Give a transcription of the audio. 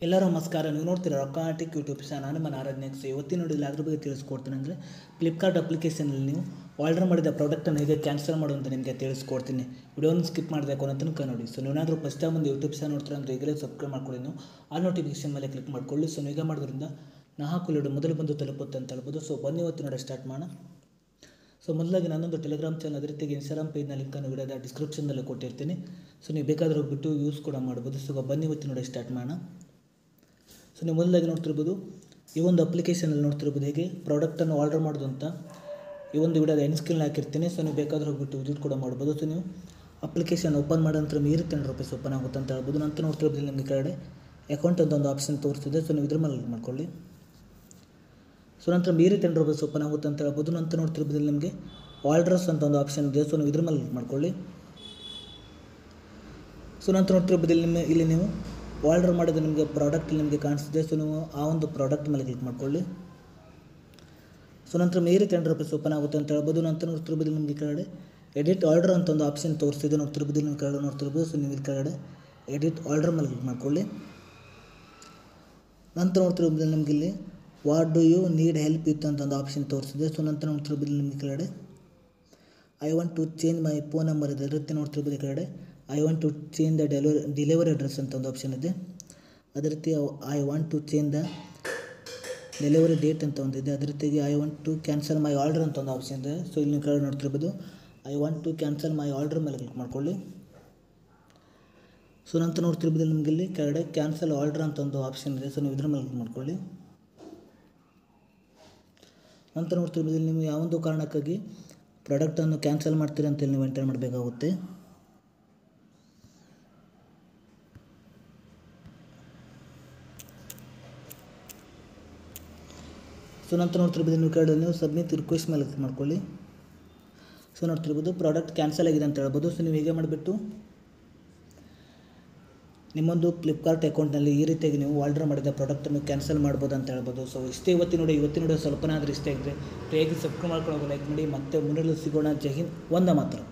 ಎಲ್ಲರೂ ನಮಸ್ಕಾರ. ನೀವು ನೋಡ್ತೀರಾ ರೊಕ್ಕಾಟಿಕ್ ಯೂಟ್ಯೂಬ್ ಚಾನಲ್. ನಾನು ನಿಮ್ಮ ಆರಾಧನೆಕ್ಸ್. ಇವತ್ತಿನ ನೋಡಿಲ್ಲ ಅದ್ರ ಬಗ್ಗೆ ತಿಳಿಸ್ಕೊಡ್ತೀನಿ. ಅಂದರೆ ಫ್ಲಿಪ್ಕಾರ್ಟ್ ಅಪ್ಲಿಕೇಶನಲ್ಲಿ ನೀವು ಆರ್ಡರ್ ಮಾಡಿದ ಪ್ರಾಡಕ್ಟನ್ನು ಹೇಗೆ ಕ್ಯಾನ್ಸಲ್ ಮಾಡೋದು ಅಂತ ನಿಮಗೆ ತಿಳಿಸ್ಕೊಡ್ತೀನಿ. ವಿಡಿಯೋನ ಸ್ಕಿಪ್ ಮಾಡಬೇಕು ಅನ್ನೋ ತನಕ ನೋಡಿ. ಸೊ ನೀವೇನಾದರೂ ಫಸ್ಟ್ ಟೈಮ್ ಒಂದು ಯೂಟ್ಯೂಬ್ ಚಾನಲ್ ನೋಡ್ತೀರಾ ಅಂದರೆ ಈಗಲೇ ಸಬ್ಸ್ಕ್ರೈಬ್ ಮಾಡ್ಕೊಳ್ಳಿ. ನೀವು ಆ ನೋಟಿಫಿಕೇಶನ್ ಮೇಲೆ ಕ್ಲಿಕ್ ಮಾಡ್ಕೊಳ್ಳಿ. ಸೊ ನೀವು ಮಾಡೋದ್ರಿಂದ ನಾ ಹಾಕಲು ಮೊದಲು ಬಂದು ತಲುಪುತ್ತೆ ಅಂತ ಹೇಳ್ಬೋದು. ಸೊ ಬನ್ನಿ ಇವತ್ತು ನೋಡಿ ಸ್ಟಾರ್ಟ್ ಮಾಡೋಣ. ಸೊ ಮೊದಲಾಗಿ ನಾನೊಂದು ಟೆಲಿಗ್ರಾಮ್ ಚಾನಲ್, ಅದೇ ರೀತಿ ಇನ್ಸ್ಟಾಗ್ರಾಮ್ ಪೇಜ್ನ ಲಿಂಕನ್ನು ವಿಡಿಯೋದ ಡಿಸ್ಕ್ರಿಪ್ಷನ್ನಲ್ಲಿ ಕೊಟ್ಟಿರ್ತೀನಿ. ಸೊ ನೀವು ಬೇಕಾದರೂ ಹೋಗ್ಬಿಟ್ಟು ಯೂಸ್ ಕೂಡ ಮಾಡ್ಬೋದು. ಸೊ ಬನ್ನಿ ಇವತ್ತು ನೋಡಿ ಸ್ಟಾರ್ಟ್ ಮಾಡೋಣ. ಸೊ ನೀವು ಮೊದಲಾಗಿ ನೋಡ್ತಿರ್ಬೋದು, ಈ ಒಂದು ಅಪ್ಲಿಕೇಶನಲ್ಲಿ ನೋಡ್ತಿರ್ಬೋದು ಹೇಗೆ ಪ್ರಾಡಕ್ಟನ್ನು ಆರ್ಡರ್ ಮಾಡೋದು ಅಂತ. ಈ ಒಂದು ವಿಡಿಯೋದ ಎಂಡ್ ಸ್ಕ್ರೀನ್ ಹಾಕಿರ್ತೀನಿ. ಸೊ ನೀವು ಬೇಕಾದರೂ ಹೋಗ್ಬಿಟ್ಟು ವಿಸಿಟ್ ಕೂಡ ಮಾಡ್ಬೋದು. ಸೊ ನೀವು ಅಪ್ಲಿಕೇಶನ್ ಓಪನ್ ಮಾಡೋ ನಂತರ ₹10 ಓಪನ್ ಆಗುತ್ತೆ ಅಂತ ಹೇಳ್ಬೋದು. ನಂತರ ನೋಡ್ತಿರ್ಬೋದು ನಿಮಗೆ ಕೆಳಗಡೆ ಅಕೌಂಟ್ ಅಂತ ಒಂದು ಆಪ್ಷನ್ ತೋರಿಸ್ತಿದೆ. ಸೊ ನೀವು ಇದ್ರ ಮೇಲೆ ಕ್ಲಿಕ್ ಮಾಡ್ಕೊಳ್ಳಿ. ಸೊ ನಂತರ ₹10 ಓಪನ್ ಆಗುತ್ತೆ ಅಂತ ಹೇಳ್ಬೋದು. ನಂತರ ನೋಡ್ತಿರ್ಬೋದು ನಿಮಗೆ ಆರ್ಡರ್ಸ್ ಅಂತ ಒಂದು ಆಪ್ಷನ್ ಇದೆ. ಸೊ ನೀವು ಇದ್ರ ಮೇಲೆ ಕ್ಲಿಕ್ ಮಾಡ್ಕೊಳ್ಳಿ. ಸೊ ನಂತರ ನೋಡ್ತಿರ್ಬೋದು ಇಲ್ಲಿ ನೀವು ಆರ್ಡರ್ ಮಾಡಿದ ನಿಮಗೆ ಪ್ರಾಡಕ್ಟ್ ನಿಮಗೆ ಕಾಣಿಸ್ತಿದೆ. ಸೊ ನೀವು ಆ ಒಂದು ಪ್ರಾಡಕ್ಟ್ ಮೇಲೆ ಕ್ಲಿಕ್ ಮಾಡ್ಕೊಳ್ಳಿ. ಸೊ ನಂತರ ₹10 ಓಪನ್ ಆಗುತ್ತೆ ಅಂತ ಹೇಳ್ಬೋದು. ನಂತರ ನೋಡ್ತಿರ್ಬೋದು ನಿಮಗೆ ಕೆಳಗಡೆ ಎಡಿಟ್ ಆರ್ಡರ್ ಅಂತ ಒಂದು ಆಪ್ಷನ್ ತೋರಿಸ್ತಿದೆ. ನೋಡ್ತಿರ್ಬೋದು ನಿಮ್ಮ ಕೆಳಗಡೆ ನೋಡ್ತಿರ್ಬೋದು. ಸೊ ನೀವು ಕೆಳಗಡೆ ಎಡಿಟ್ ಆರ್ಡರ್ ಮೇಲೆ ಕ್ಲಿಕ್ ಮಾಡ್ಕೊಳ್ಳಿ. ನಂತರ ನೋಡ್ತಿರ್ಬೋದು ನಿಮಗೆ ಇಲ್ಲಿ what do you need help with ಅಂತ ಒಂದು ಆಪ್ಷನ್ ತೋರಿಸ್ತಿದೆ. ಸೊ ನಂತರ ನೋಡ್ತಿರ್ಬೋದು ನಿಮಗೆ ಕೆಳಗಡೆ I want to change my phone number ಇದೆ. ಅದೇ ರೀತಿ ನೋಡ್ತಿರ್ಬೋದು ಕೆಳಗಡೆ I want to change the delivery address ಅಂತ ಒಂದು ಆಪ್ಷನ್ ಇದೆ. ಅದೇ ರೀತಿ I want to change the delivery date ಅಂತ ಒಂದಿದೆ. ಅದೇ ರೀತಿಯಾಗಿ I want to cancel my order ಅಂತ ಒಂದು ಆಪ್ಷನ್ ಇದೆ. ಸೊ ಇಲ್ಲಿ ಕೆಳಗಡೆ ನೋಡ್ತಿರ್ಬೋದು I want to cancel my order ಮೇಲೆ ಕ್ಲಿಕ್ ಮಾಡ್ಕೊಳ್ಳಿ. ಸೊ ನಂತರ ನೋಡ್ತಿರ್ಬೋದು ನಿಮಗೆ ಇಲ್ಲಿ ಕೆಳಗಡೆ ಕ್ಯಾನ್ಸಲ್ ಆರ್ಡರ್ ಅಂತ ಒಂದು ಆಪ್ಷನ್ ಇದೆ. ಸೊ ನೀವು ಇದ್ರ ಮೇಲೆ ಕ್ಲಿಕ್ ಮಾಡ್ಕೊಳ್ಳಿ. ನಂತರ ನೋಡ್ತಿರ್ಬೋದು ನೀವು ಯಾವೊಂದು ಕಾರಣಕ್ಕಾಗಿ ಪ್ರಾಡಕ್ಟನ್ನು ಕ್ಯಾನ್ಸಲ್ ಮಾಡ್ತೀರಿ ಅಂತೇಳಿ ನೀವು ಎಂಟರ್ ಮಾಡಬೇಕಾಗುತ್ತೆ. ಸೊ ನಂತರ ನೋಡ್ತಿರ್ಬೋದು ನೀವು ಕೆಳಗಡೆ ನೀವು ಸಬ್ಮಿಟ್ ರಿಕ್ವೆಸ್ಟ್ ಮೇಲೆ ಕ್ಲಿಕ್ ಮಾಡ್ಕೊಳ್ಳಿ. ಸೊ ನೋಡ್ತಿರ್ಬೋದು ಪ್ರಾಡಕ್ಟ್ ಕ್ಯಾನ್ಸಲ್ ಆಗಿದೆ ಅಂತ ಹೇಳ್ಬೋದು. ಸೊ ನೀವು ಹೀಗೆ ಮಾಡಿಬಿಟ್ಟು ನಿಮ್ಮೊಂದು ಫ್ಲಿಪ್ಕಾರ್ಟ್ ಅಕೌಂಟ್ನಲ್ಲಿ ಈ ರೀತಿಯಾಗಿ ನೀವು ಆರ್ಡರ್ ಮಾಡಿದ ಪ್ರಾಡಕ್ಟನ್ನು ಕ್ಯಾನ್ಸಲ್ ಮಾಡ್ಬೋದು ಅಂತ ಹೇಳ್ಬೋದು. ಸೊ ಇಷ್ಟೇ ಇವತ್ತಿನ ವಿಡಿಯೋ ಸ್ವಲ್ಪನಾದರೂ ಇಷ್ಟ ಆಗಿದ್ರೆ ಹೇಗೆ ಸಬ್ಸ್ಕ್ರೈಬ್ ಮಾಡ್ಕೊಳ್ಳೋದು, ಲೈಕ್ ಮಾಡಿ. ಮತ್ತೆ ಮುಂದೆ ಸಿಗೋಣ. ಜೈ ಹಿಂದ್, ವಂದೇ ಮಾತರಂ.